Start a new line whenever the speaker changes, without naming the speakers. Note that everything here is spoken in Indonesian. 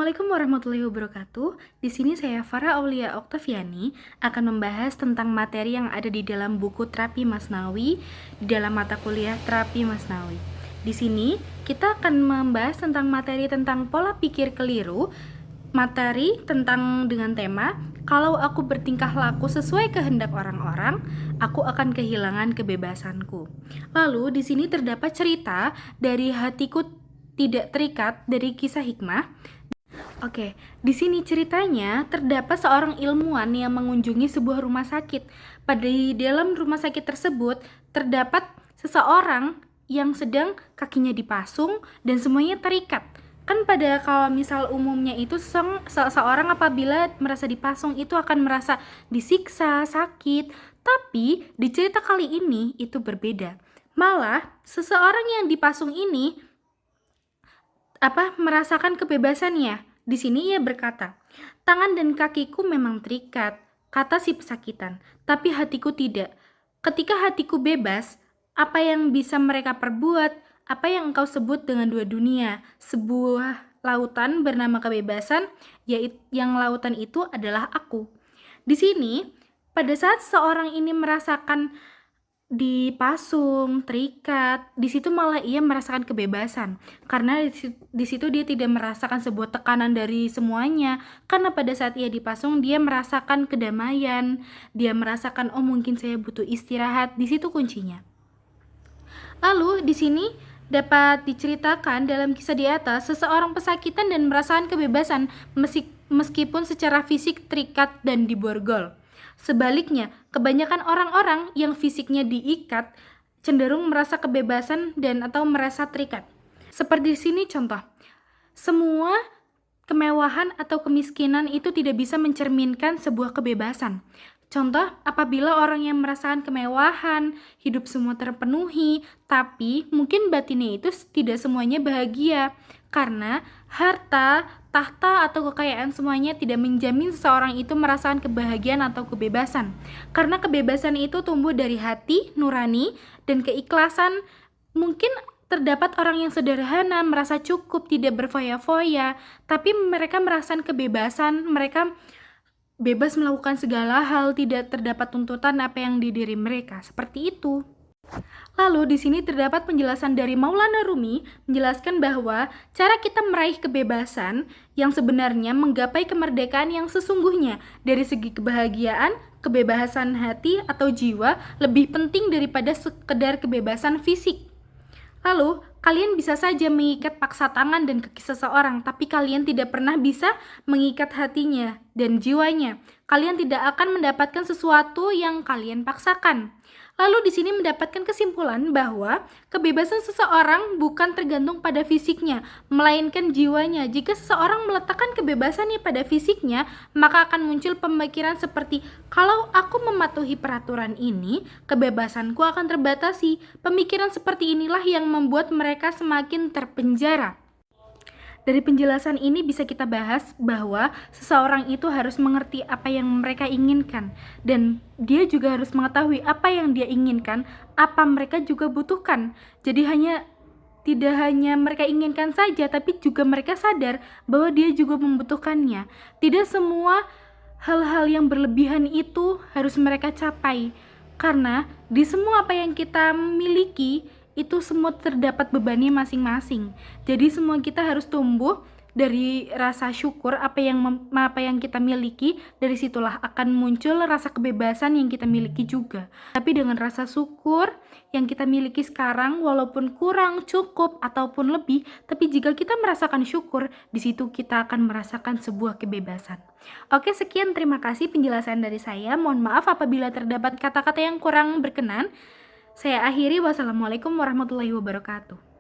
Assalamualaikum warahmatullahi wabarakatuh. Di sini saya Farah Aulia Oktaviani akan membahas tentang materi yang ada di dalam buku Terapi Masnawi di dalam mata kuliah Terapi Masnawi. Di sini kita akan membahas tentang materi tentang pola pikir keliru, materi tentang dengan tema kalau aku bertingkah laku sesuai kehendak orang-orang, aku akan kehilangan kebebasanku. Lalu di sini terdapat cerita dari hatiku tidak terikat dari kisah hikmah. Oke, di sini ceritanya terdapat seorang ilmuwan yang mengunjungi sebuah rumah sakit. Pada dalam rumah sakit tersebut terdapat seseorang yang sedang kakinya dipasung dan semuanya terikat. Kan pada kalau misal umumnya itu seseorang apabila merasa dipasung itu akan merasa disiksa, sakit. Tapi di cerita kali ini itu berbeda. Malah seseorang yang dipasung ini merasakan kebebasannya. Di sini ia berkata, "Tangan dan kakiku memang terikat," kata si pesakitan, "tapi hatiku tidak. Ketika hatiku bebas, apa yang bisa mereka perbuat? Apa yang engkau sebut dengan dua dunia? Sebuah lautan bernama kebebasan, yaitu yang lautan itu adalah aku." Di sini, pada saat seorang ini merasakan dipasung, terikat, di situ malah ia merasakan kebebasan karena di situ dia tidak merasakan sebuah tekanan dari semuanya, karena pada saat ia dipasung dia merasakan kedamaian, dia merasakan mungkin saya butuh istirahat. Di situ kuncinya. Lalu di sini dapat diceritakan dalam kisah di atas, seseorang pesakitan dan merasakan kebebasan meskipun secara fisik terikat dan diborgol. Sebaliknya, kebanyakan orang-orang yang fisiknya diikat cenderung merasa kebebasan dan atau merasa terikat. Seperti di sini contoh, semua kemewahan atau kemiskinan itu tidak bisa mencerminkan sebuah kebebasan. Contoh, apabila orang yang merasakan kemewahan, hidup semua terpenuhi, tapi mungkin batinnya itu tidak semuanya bahagia, karena harta, tahta, atau kekayaan semuanya tidak menjamin seseorang itu merasakan kebahagiaan atau kebebasan. Karena kebebasan itu tumbuh dari hati, nurani, dan keikhlasan. Mungkin terdapat orang yang sederhana, merasa cukup, tidak berfoya-foya, tapi mereka merasakan kebebasan, mereka bebas melakukan segala hal, tidak terdapat tuntutan apa yang di diri mereka. Seperti itu. Lalu di sini terdapat penjelasan dari Maulana Rumi menjelaskan bahwa cara kita meraih kebebasan yang sebenarnya menggapai kemerdekaan yang sesungguhnya dari segi kebahagiaan, kebebasan hati atau jiwa lebih penting daripada sekedar kebebasan fisik. Lalu, kalian bisa saja mengikat paksa tangan dan kaki seseorang, tapi kalian tidak pernah bisa mengikat hatinya dan jiwanya. Kalian tidak akan mendapatkan sesuatu yang kalian paksakan. Lalu di sini mendapatkan kesimpulan bahwa kebebasan seseorang bukan tergantung pada fisiknya, melainkan jiwanya. Jika seseorang meletakkan kebebasannya pada fisiknya, maka akan muncul pemikiran seperti, kalau aku mematuhi peraturan ini, kebebasanku akan terbatasi. Pemikiran seperti inilah yang membuat mereka semakin terpenjara. Dari penjelasan ini bisa kita bahas bahwa seseorang itu harus mengerti apa yang mereka inginkan, dan dia juga harus mengetahui apa yang dia inginkan, apa mereka juga butuhkan. Jadi tidak hanya mereka inginkan saja, tapi juga mereka sadar bahwa dia juga membutuhkannya. Tidak semua hal-hal yang berlebihan itu harus mereka capai, karena di semua apa yang kita miliki itu semua terdapat bebannya masing-masing. Jadi semua kita harus tumbuh dari rasa syukur apa yang kita miliki, dari situlah akan muncul rasa kebebasan yang kita miliki juga. Tapi dengan rasa syukur yang kita miliki sekarang, walaupun kurang, cukup, ataupun lebih, tapi jika kita merasakan syukur, di situ kita akan merasakan sebuah kebebasan. Oke, sekian, terima kasih penjelasan dari saya. Mohon maaf apabila terdapat kata-kata yang kurang berkenan. Saya akhiri, wassalamualaikum warahmatullahi wabarakatuh.